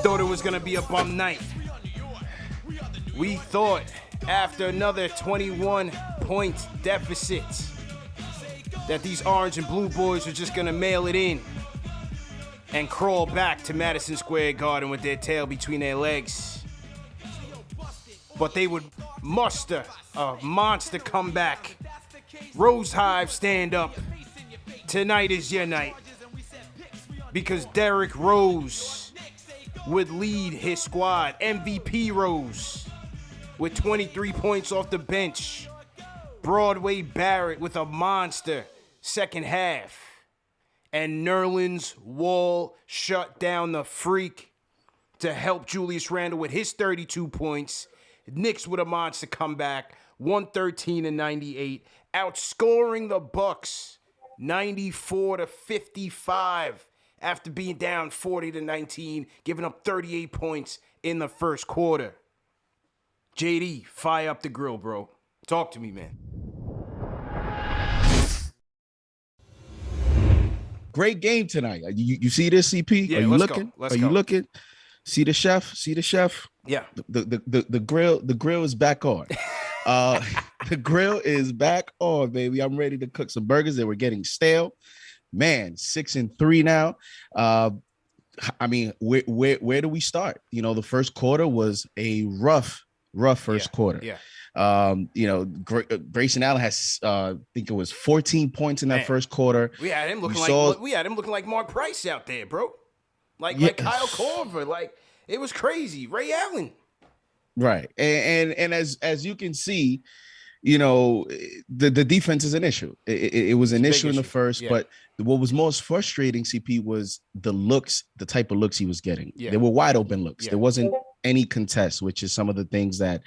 thought it was going to be a bum night. We thought after another 21-point deficit that these orange and blue boys were just going to mail it in and crawl back to Madison Square Garden with their tail between their legs. But they would muster a monster comeback. Rose Hive, stand up. Tonight is your night. Because Derrick Rose would lead his squad. MVP Rose with 23 points off the bench. Broadway Barrett with a monster second half. And Nerlens Noel shut down the freak to help Julius Randle with his 32 points. Knicks with a monster comeback, 113-98, outscoring the Bucks 94-55 after being down 40-19, giving up 38 points in the first quarter. JD, fire up the grill, bro. Talk to me, man. Great game tonight. You see this, CP? Yeah, Are you let's looking? go. Let's Are go. you looking? See the chef? See the chef? Yeah. The grill is back on. The grill is back on, baby. I'm ready to cook some burgers that were getting stale. Man, 6-3 now. I mean, where do we start? You know, the first quarter was a rough first quarter. Yeah. You know, Grayson Allen has I think it was 14 points in that first quarter. We had him looking like Mark Price out there, bro. Like Kyle Korver. Like, it was crazy. Ray Allen. Right. And as you can see, you know, the defense is an issue. It was an issue in the first, but what was most frustrating, CP, was the type of looks he was getting. Yeah. They were wide open looks. Yeah. There wasn't any contest, which is some of the things that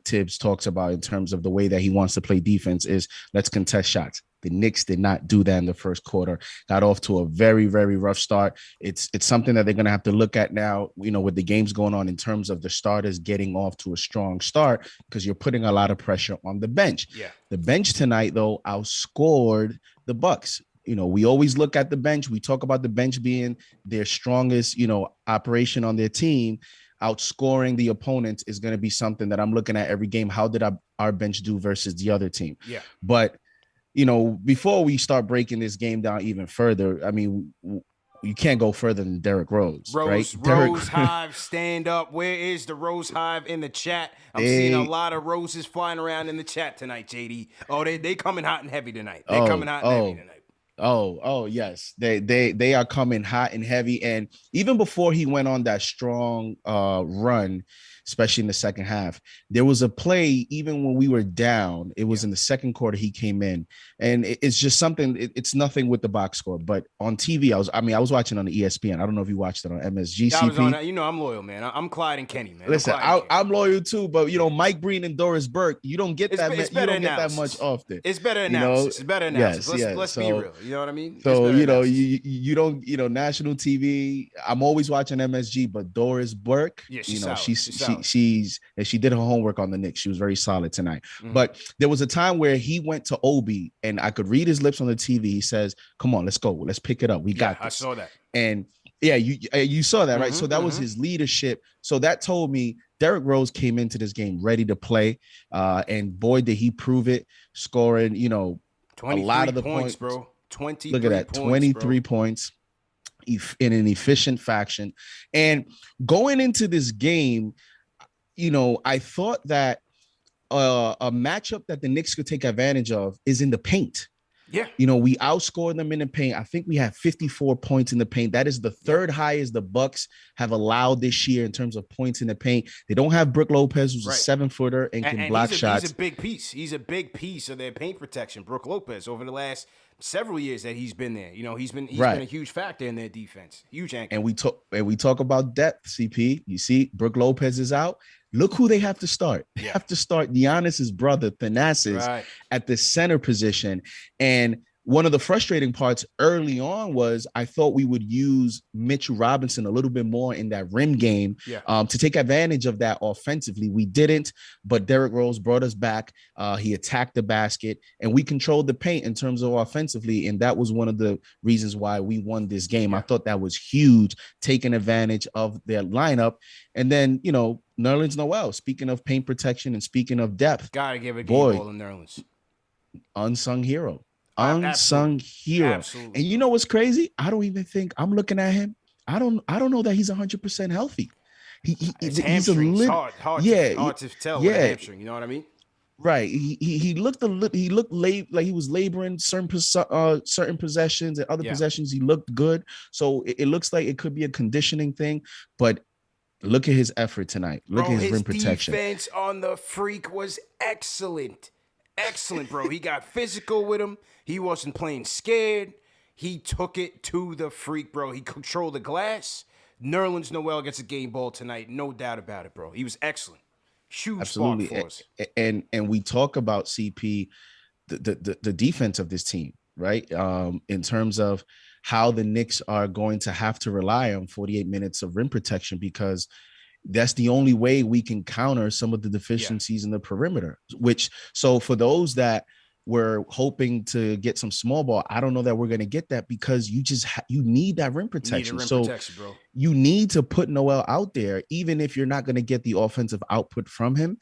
Tibbs talks about in terms of the way that he wants to play defense is let's contest shots. The Knicks did not do that in the first quarter. Got off to a very, very rough start. It's something that they're going to have to look at now, you know, with the games going on in terms of the starters getting off to a strong start because you're putting a lot of pressure on the bench. Yeah. The bench tonight, though, outscored the Bucks. You know, we always look at the bench. We talk about the bench being their strongest, you know, operation on their team. Outscoring the opponents is going to be something that I'm looking at every game. How did our bench do versus the other team? Yeah. But you know, before we start breaking this game down even further, I mean, you can't go further than Derrick Rose, right? Rose Hive, stand up. Where is the Rose Hive in the chat? I'm seeing a lot of roses flying around in the chat tonight, JD. Oh, they coming hot and heavy tonight. They're coming hot and heavy tonight. Oh, yes. They are coming hot and heavy. And even before he went on that strong run, especially in the second half, there was a play, even when we were down, it was in the second quarter, he came in, and it's just something, it's nothing with the box score, but on TV, I was watching on the ESPN. I don't know if you watched it on MSG. I was on, you know, I'm loyal, man. I'm Clyde and Kenny, man. Listen, I'm loyal too, but you know, Mike Breen and Doris Burke, you don't get that much often. It's better analysis. It's better analysis. Let's be real. You know what I mean? So, you know, you don't, you know, national TV, I'm always watching MSG, but Doris Burke, yeah, you know, she did her homework on the Knicks. She was very solid tonight. But there was a time where he went to Obi, and I could read his lips on the TV. He says, "Come on, let's go. Let's pick it up. We got this." I saw that. And yeah, you saw that, right? So that was his leadership. So that told me Derrick Rose came into this game ready to play, and boy, did he prove it, scoring, you know, a lot of the points, bro. 23. Look at that, 23 points in an efficient fashion. And going into this game, you know, I thought that a matchup that the Knicks could take advantage of is in the paint. Yeah. You know, we outscored them in the paint. I think we had 54 points in the paint. That is the third highest the Bucks have allowed this year in terms of points in the paint. They don't have Brook Lopez, who's a 7-footer and can block shots. He's a big piece. He's a big piece of their paint protection. Brook Lopez, over the last several years that he's been there, you know, he's been a huge factor in their defense. Huge anchor. And we talk about depth, CP. You see, Brook Lopez is out. Look who they have to start. They have to start Giannis's brother, Thanasis, at the center position. And one of the frustrating parts early on was I thought we would use Mitchell Robinson a little bit more in that rim game to take advantage of that offensively. We didn't, but Derrick Rose brought us back. He attacked the basket, and we controlled the paint in terms of offensively, and that was one of the reasons why we won this game. I thought that was huge, taking advantage of their lineup. And then, Nerlens Noel, speaking of paint protection and speaking of depth. Gotta give a game ball to Nerlens. Unsung hero. Unsung hero. Absolutely. And you know what's crazy? I don't even think I'm looking at him. I don't know that he's 100% healthy. He's a little hard to tell with a hamstring. You know what I mean? Right. He looked like he was laboring certain possessions, and other possessions he looked good. So it looks like it could be a conditioning thing. But look at his effort tonight. Look at his rim protection. His defense on the freak was excellent. Excellent, bro. He got physical with him. He wasn't playing scared. He took it to the freak, bro. He controlled the glass. Nerlens Noel gets a game ball tonight. No doubt about it, bro. He was excellent. Huge spark for us. And we talk about CP, the defense of this team, right? In terms of how the Knicks are going to have to rely on 48 minutes of rim protection, because that's the only way we can counter some of the deficiencies in the perimeter. So for those that were hoping to get some small ball, I don't know that we're going to get that, because you need that rim protection. Bro. You need to put Noel out there, even if you're not going to get the offensive output from him.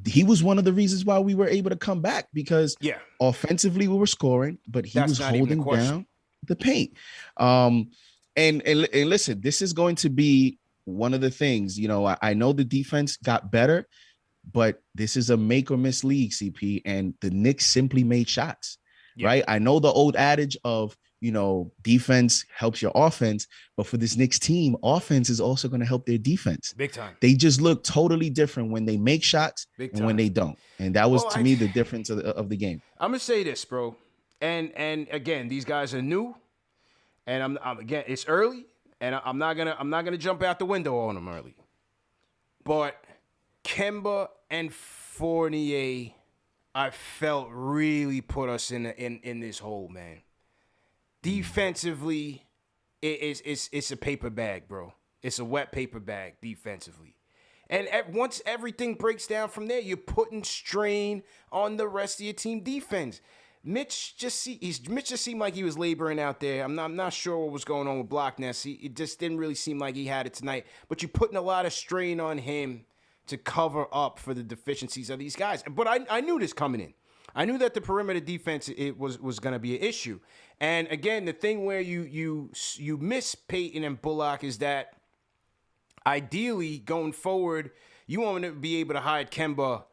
He was one of the reasons why we were able to come back, because offensively we were scoring, but he was holding down the paint. And listen, this is going to be one of the things, I know the defense got better, but this is a make or miss league, CP, and the Knicks simply made shots, right? I know the old adage of, defense helps your offense, but for this Knicks team, offense is also going to help their defense. Big time. They just look totally different when they make shots and when they don't. And that was, to me, the difference of the game. I'm going to say this, bro. And again, these guys are new, and I'm again, it's early. And I'm not gonna jump out the window on them early. But Kemba and Fournier, I felt really put us in this hole, man. Defensively, it's a paper bag, bro. It's a wet paper bag defensively. And once everything breaks down from there, you're putting strain on the rest of your team defense. Mitch just seemed like he was laboring out there. I'm not sure what was going on with Blockness. It just didn't really seem like he had it tonight. But you're putting a lot of strain on him to cover up for the deficiencies of these guys. But I knew this coming in. I knew that the perimeter defense was going to be an issue. And again, the thing where you miss Peyton and Bullock is that ideally going forward, you want to be able to hide Kemba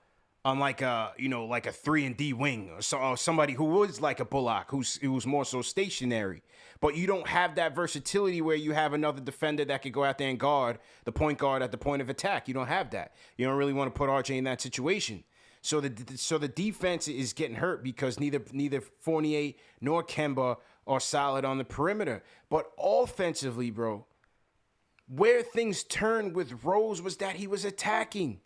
on like a 3-and-D wing or somebody who was like a Bullock, who's more so stationary. But you don't have that versatility where you have another defender that could go out there and guard the point guard at the point of attack. You don't have that. You don't really want to put RJ in that situation. So the defense is getting hurt because neither Fournier nor Kemba are solid on the perimeter. But offensively, bro, where things turned with Rose was that he was attacking.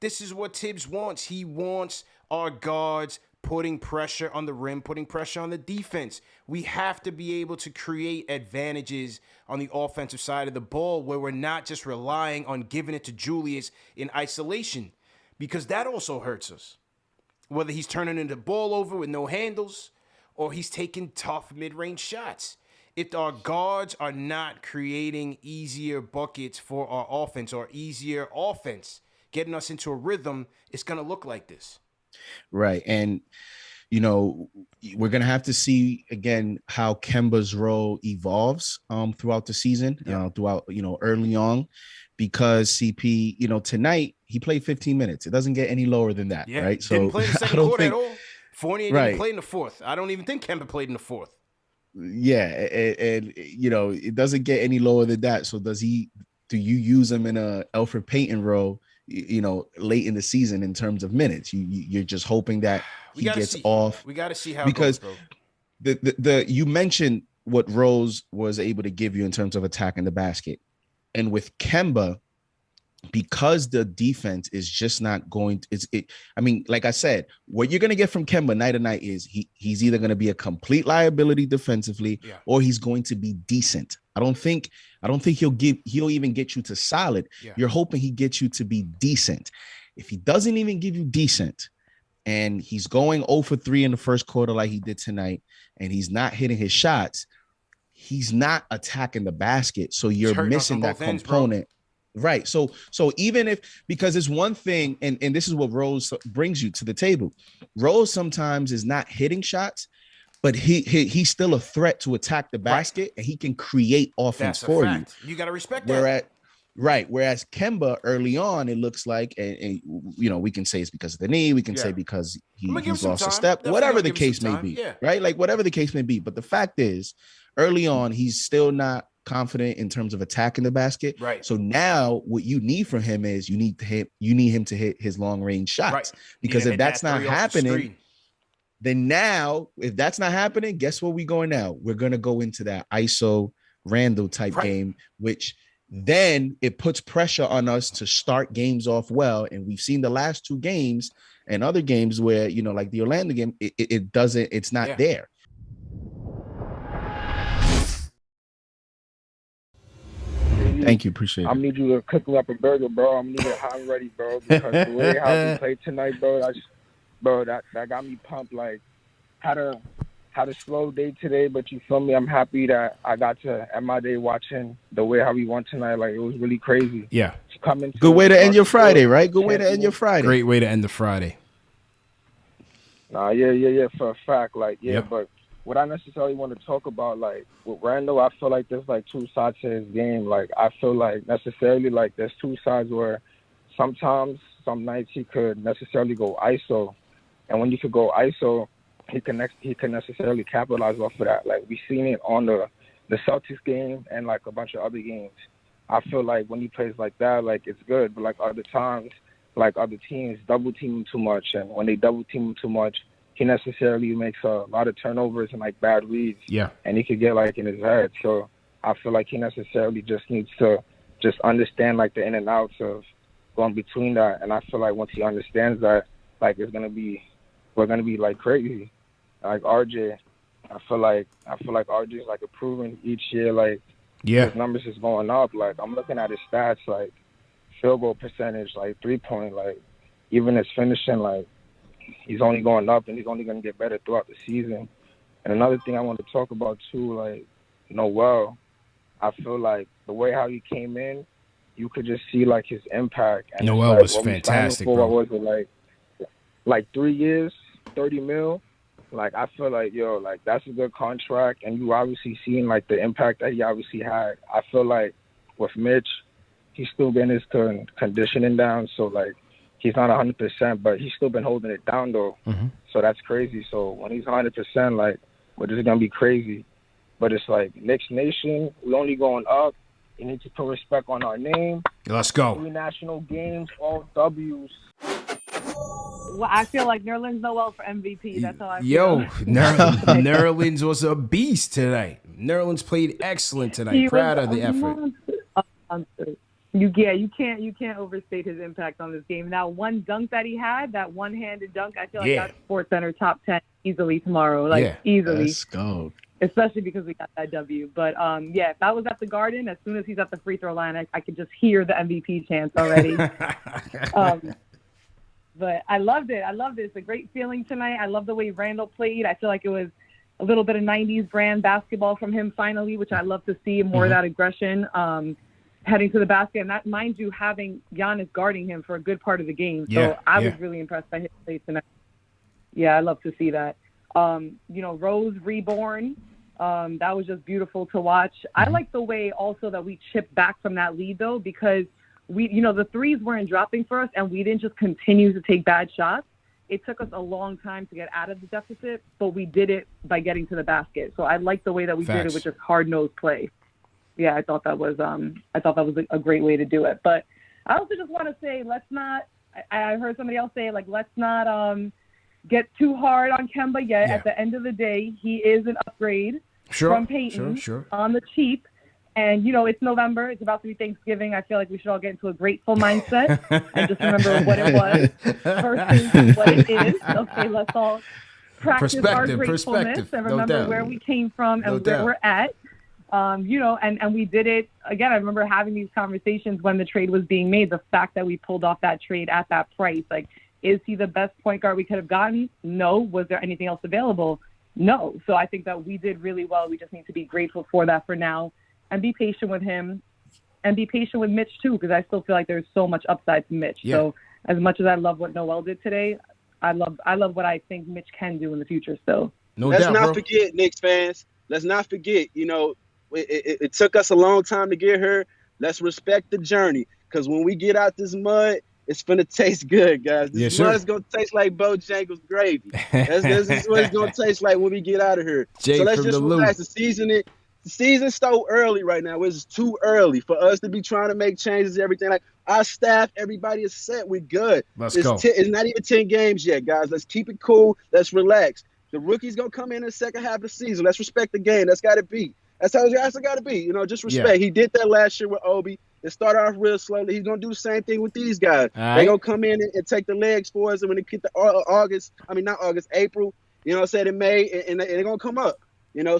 This is what Tibbs wants. He wants our guards putting pressure on the rim, putting pressure on the defense. We have to be able to create advantages on the offensive side of the ball where we're not just relying on giving it to Julius in isolation, because that also hurts us. Whether he's turning the ball over with no handles or he's taking tough mid-range shots. If our guards are not creating easier buckets for our offense or easier offense, getting us into a rhythm, it's going to look like this. Right. And, we're going to have to see, again, how Kemba's role evolves throughout the season, throughout, early on, because CP, tonight he played 15 minutes. It doesn't get any lower than that, right? So didn't play in the second quarter at all. Fournier didn't play in the fourth. I don't even think Kemba played in the fourth. Yeah. And it doesn't get any lower than that. So do you use him in a Elfrid Payton role, late in the season in terms of minutes? You're just hoping that he gets off. We got to see how because it goes, bro. the you mentioned what Rose was able to give you in terms of attacking the basket, and with Kemba, because the defense is just not going to, I mean, like I said, what you're going to get from Kemba night to night is he's either going to be a complete liability defensively, or he's going to be decent. I don't think he'll even get you to solid. You're hoping he gets you to be decent. If he doesn't even give you decent, and he's going 0 for 3 in the first quarter like he did tonight, and he's not hitting his shots, he's not attacking the basket. So you're missing that component. Right. So even if, because it's one thing, and this is what Rose brings you to the table. Rose sometimes is not hitting shots, but he's still a threat to attack the basket, and he can create offense for you. You got to respect that. Whereas Kemba early on, it looks like, and you know, we can say it's because of the knee, we can say because he's lost a step, whatever the case may be, right? Like whatever the case may be. But the fact is, early on, he's still not confident in terms of attacking the basket. Right. So now what you need from him is you need him to hit his long range shots. Because if that's not happening, then now if that's not happening, guess where we going now? We're gonna go into that ISO Randle type game, which then it puts pressure on us to start games off well. And we've seen the last 2 games and other games where, you know, like the Orlando game, it's not there. Thank you. Appreciate it. I need you to cook me up a burger, bro. I'm need it hot and ready, bro. Because the way how we played tonight, bro, that got me pumped. Like, had a slow day today, but you feel me? I'm happy that I got to end my day watching the way how we won tonight. Like, it was really crazy. Yeah. Good way to end your Friday, right? Good way to end your Friday. Great way to end the Friday. Nah, yeah, for a fact. Like, but what I necessarily want to talk about, like, with Randle, I feel like there's, like, 2 sides to his game. Like, I feel like necessarily, like, there's 2 sides where sometimes, some nights he could necessarily go ISO. And when you could go ISO, he can necessarily capitalize off of that. Like, we seen it on the Celtics game and, like, a bunch of other games. I feel like when he plays like that, like, it's good. But, like, other times, like, other teams double-team him too much. And when they double-team him too much, he necessarily makes a lot of turnovers and, like, bad reads. Yeah. And he could get, like, in his head. So I feel like he necessarily just needs to just understand, like, the in and outs of going between that. And I feel like once he understands that, like, we're going to be, like, crazy. Like, RJ, I feel like RJ is, like, improving each year. Like, his numbers is going up. Like, I'm looking at his stats, like, field goal percentage, like, 3-point, like, even his finishing, like, he's only going up, and he's only going to get better throughout the season. And another thing I want to talk about, too, like, Noel, I feel like the way how he came in, you could just see, like, his impact. And Noel was fantastic, bro. What was it, like 3 years, 30 mil? Like, I feel like, like, that's a good contract, and you obviously seen, like, the impact that he obviously had. I feel like with Mitch, he's still getting his conditioning down, so, like, he's not 100%, but he's still been holding it down, though. Mm-hmm. So that's crazy. So when he's 100%, like, well, this is going to be crazy. But it's like, Knicks Nation, we only going up. You need to put respect on our name. Let's go. 3 national games, all W's. Well, I feel like Nerlens Noel for MVP. That's how I feel. Yo, Nerlens was a beast tonight. Nerlens played excellent tonight. Proud of the effort. You can't overstate his impact on this game. That one dunk that he had, that one-handed dunk, I feel like that's SportsCenter top 10 easily tomorrow. Like, easily. Let's go. Especially because we got that W. But, if I was at the Garden, as soon as he's at the free throw line, I could just hear the MVP chants already. But I loved it. It's a great feeling tonight. I love the way Randle played. I feel like it was a little bit of 90s brand basketball from him finally, which I love to see, more of that aggression. Heading to the basket, and that, mind you, having Giannis guarding him for a good part of the game. So I was really impressed by his play tonight. Yeah, I love to see that. Rose reborn. That was just beautiful to watch. I like the way also that we chipped back from that lead, though, because the threes weren't dropping for us, and we didn't just continue to take bad shots. It took us a long time to get out of the deficit, but we did it by getting to the basket. So I like the way that we did it with just hard-nosed play. Yeah, I thought that was a great way to do it. But I also just want to say, let's not. I heard somebody else say, like, let's not get too hard on Kemba yet. Yeah. At the end of the day, he is an upgrade from Peyton on the cheap. And, it's November. It's about to be Thanksgiving. I feel like we should all get into a grateful mindset and just remember what it was versus what it is. Okay, let's all practice our gratefulness and remember where we came from and where we're at. And we did it. Again, I remember having these conversations when the trade was being made. The fact that we pulled off that trade at that price, like, is he the best point guard we could have gotten? No. Was there anything else available? No. So I think that we did really well. We just need to be grateful for that for now. And be patient with him and be patient with Mitch too, because I still feel like there's so much upside to Mitch. Yeah. So as much as I love what Noel did today, I love what I think Mitch can do in the future still. Let's not forget, Knicks fans. Let's not forget, it took us a long time to get here. Let's respect the journey, because when we get out this mud, it's going to taste good, guys. This mud's going to taste like Bojangles gravy. This is what it's going to taste like when we get out of here. Jay, so let's just relax. The season's so early right now. It's too early for us to be trying to make changes and everything. Like, our staff, everybody is set. We're good. Let's go. It's not even 10 games yet, guys. Let's keep it cool. Let's relax. The rookie's going to come in the second half of the season. Let's respect the game. That's got to be. That's how it's got to be. Just respect. Yeah. He did that last year with Obi. It started off real slowly. He's going to do the same thing with these guys. Right. They're going to come in and take the legs for us. And when they get to April, in May, and they're going to come up.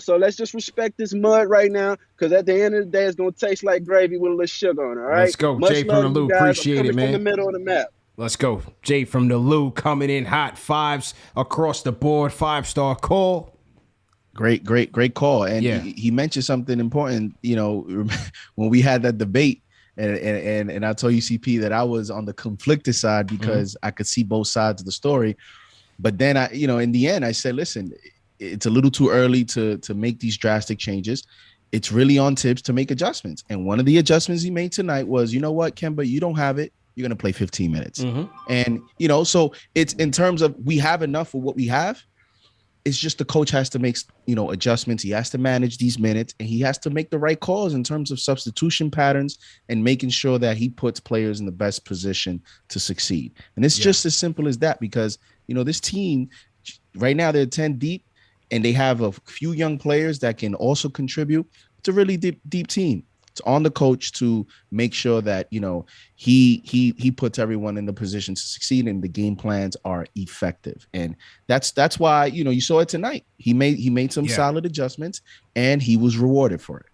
So let's just respect this mud right now, because at the end of the day, it's going to taste like gravy with a little sugar on it, all right? Let's go. Jay from the Lou. Appreciate it, man. From the middle of the map. Let's go. Jay from the Lou coming in hot. 5s across the board. 5-star call. Great call. And he mentioned something important, when we had that debate, and I told you, CP, that I was on the conflicted side because I could see both sides of the story. But then in the end, I said, listen, it's a little too early to make these drastic changes. It's really on Tibbs to make adjustments. And one of the adjustments he made tonight was, you know what, Kemba, you don't have it. You're going to play 15 minutes. And, so it's in terms of, we have enough of what we have. It's just the coach has to make, adjustments. He has to manage these minutes, and he has to make the right calls in terms of substitution patterns and making sure that he puts players in the best position to succeed. And it's just as simple as that, because, this team right now, they're 10 deep, and they have a few young players that can also contribute. It's a really deep team. It's on the coach to make sure that, he puts everyone in the position to succeed, and the game plans are effective. And that's why, you saw it tonight. He made some solid adjustments, and he was rewarded for it.